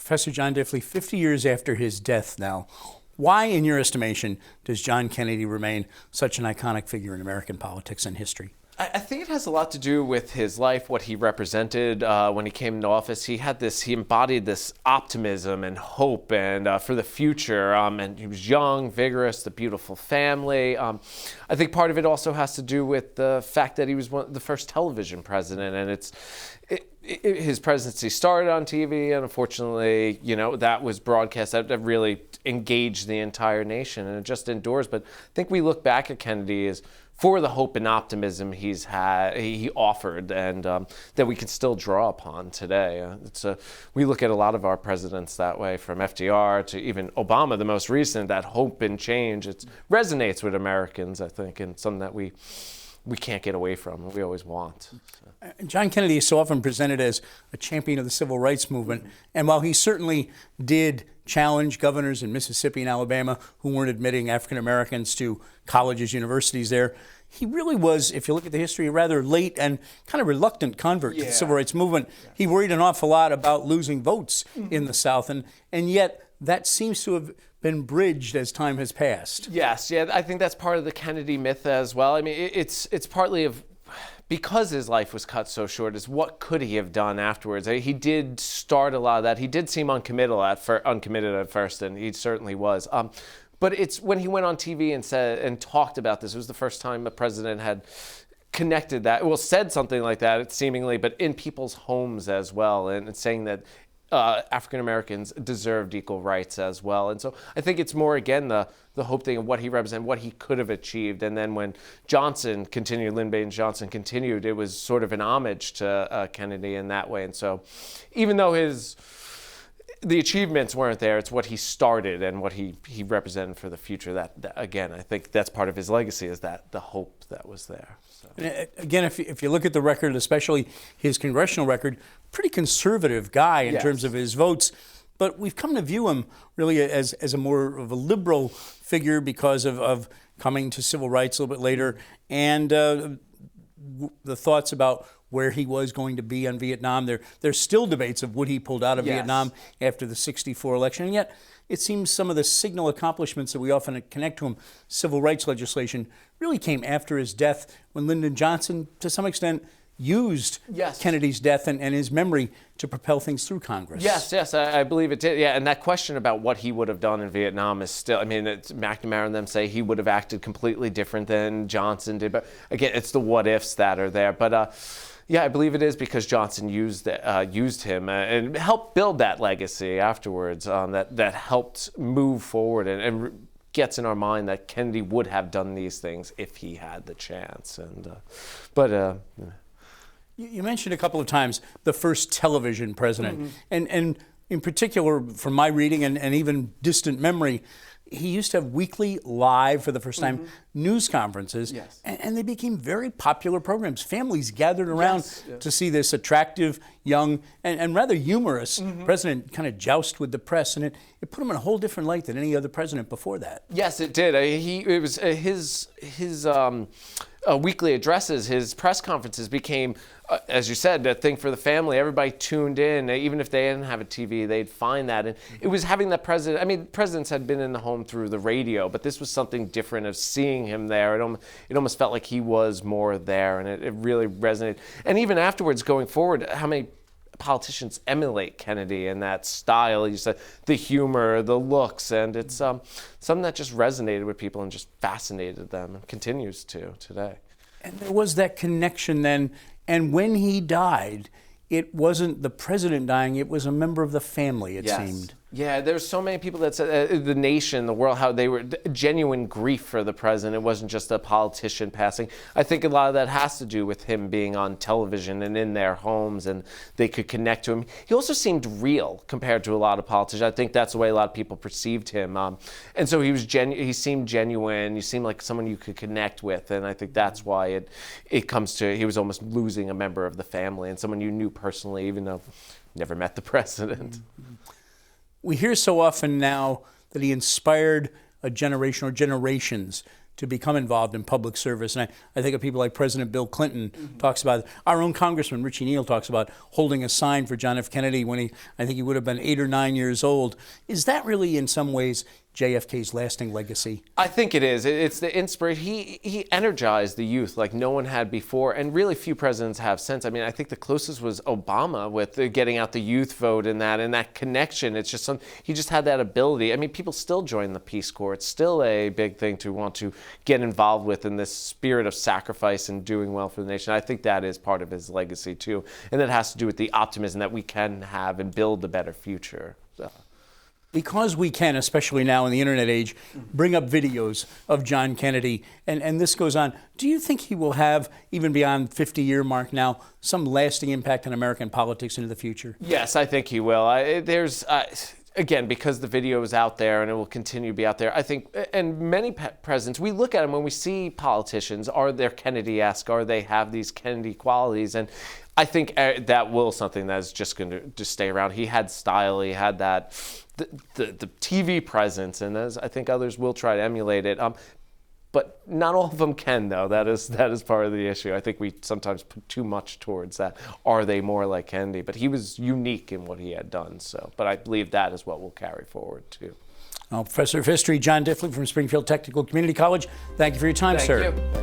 Professor John Diffley, 50 years after his death now, why, in your estimation, does John Kennedy remain such an iconic figure in American politics and history? I think it has a lot to do with his life, what he represented when he came into office. He embodied this optimism and hope and for the future. And he was young, vigorous, the beautiful family. I think part of it also has to do with the fact that he was the first television president, and his presidency started on TV, and unfortunately, that was broadcast. That really engaged the entire nation, and it just endures. But I think we look back at Kennedy as for the hope and optimism he offered, and that we can still draw upon today. We look at a lot of our presidents that way, from FDR to even Obama, the most recent. That hope and change, it resonates with Americans, I think, and something that we can't get away from. We always want. John Kennedy is so often presented as a champion of the civil rights movement, and while he certainly did challenge governors in Mississippi and Alabama who weren't admitting African Americans to colleges, universities there, he really was, if you look at the history, a rather late and kind of reluctant convert to the civil rights movement. He worried an awful lot about losing votes in the South, and yet that seems to have been bridged as time has passed. Yes, I think that's part of the Kennedy myth as well. I mean, it's partly because his life was cut so short, is what could he have done afterwards? He did start a lot of that. He did seem uncommitted at first, and he certainly was. But it's when he went on TV and talked about this, it was the first time a president had connected that, said something like that, seemingly, but in people's homes as well, and saying that African Americans deserved equal rights as well. And so I think it's more, again, the hope thing of what he represented, what he could have achieved. And then when Lyndon Baines Johnson continued, it was sort of an homage to Kennedy in that way. And so even though the achievements weren't there, it's what he started and what he represented for the future. That again, I think that's part of his legacy, is that the hope that was there. So. And again, if you look at the record, especially his congressional record, pretty conservative guy in terms of his votes, but we've come to view him really as a more of a liberal figure because of coming to civil rights a little bit later, and the thoughts about where he was going to be on Vietnam. There's still debates of would he pulled out of Vietnam after the '64 election, and yet it seems some of the signal accomplishments that we often connect to him, civil rights legislation, really came after his death, when Lyndon Johnson, to some extent, used Kennedy's death and his memory to propel things through Congress. Yes, I believe it did. Yeah, and that question about what he would have done in Vietnam is still, McNamara and them say he would have acted completely different than Johnson did. But again, it's the what ifs that are there. But I believe it is because Johnson used him and helped build that legacy afterwards, that helped move forward and gets in our mind that Kennedy would have done these things if he had the chance. You mentioned a couple of times the first television president, and in particular, from my reading and even distant memory, he used to have weekly, live for the first time, news conferences, and they became very popular programs. Families gathered around to see this attractive, young, and rather humorous president kind of joust with the press, and it put him in a whole different light than any other president before that. Yes, it did. It was his weekly addresses, his press conferences became, as you said, a thing for the family. Everybody tuned in. Even if they didn't have a TV, they'd find that. And it was having the president. Presidents had been in the home through the radio, but this was something different of seeing him there. It almost felt like he was more there, and it really resonated. And even afterwards, going forward, how many politicians emulate Kennedy in that style? You said the humor, the looks, and it's something that just resonated with people and just fascinated them, and continues to today. And there was that connection then, and when he died, it wasn't the president dying, it was a member of the family, it seemed. Yeah, there's so many people that said the nation, the world, how they were genuine grief for the president. It wasn't just a politician passing. I think a lot of that has to do with him being on television and in their homes, and they could connect to him. He also seemed real compared to a lot of politicians. I think that's the way a lot of people perceived him. And so he seemed genuine. He seemed like someone you could connect with, and I think that's why it comes to, he was almost losing a member of the family and someone you knew personally, even though you never met the president. We hear so often now that he inspired a generation or generations to become involved in public service. And I think of people like President Bill Clinton talks about it. Our own Congressman Richie Neal talks about holding a sign for John F. Kennedy when I think he would have been 8 or 9 years old. Is that really in some ways JFK's lasting legacy? I think it is. It's the inspiration. He energized the youth like no one had before, and really few presidents have since. I mean, I think the closest was Obama with getting out the youth vote and that connection. It's just he just had that ability. I mean, people still join the Peace Corps. It's still a big thing to want to get involved with in this spirit of sacrifice and doing well for the nation. I think that is part of his legacy too, and that has to do with the optimism that we can have and build a better future. So. Because we can, especially now in the internet age, bring up videos of John Kennedy, and this goes on, do you think he will have, even beyond 50-year mark now, some lasting impact on American politics into the future? Yes, I think he will. Again, because the video is out there and it will continue to be out there, I think, and many presidents, we look at them when we see politicians, are they Kennedy-esque, are they have these Kennedy qualities? And I think that will something that is just going to just stay around. He had style, he had that, the TV presence, and as I think others will try to emulate it. But not all of them can, though. That is part of the issue. I think we sometimes put too much towards that. Are they more like Kennedy? But he was unique in what he had done. But I believe that is what we'll carry forward, too. Professor of History John Diffley from Springfield Technical Community College, thank you for your time, sir. Thank you.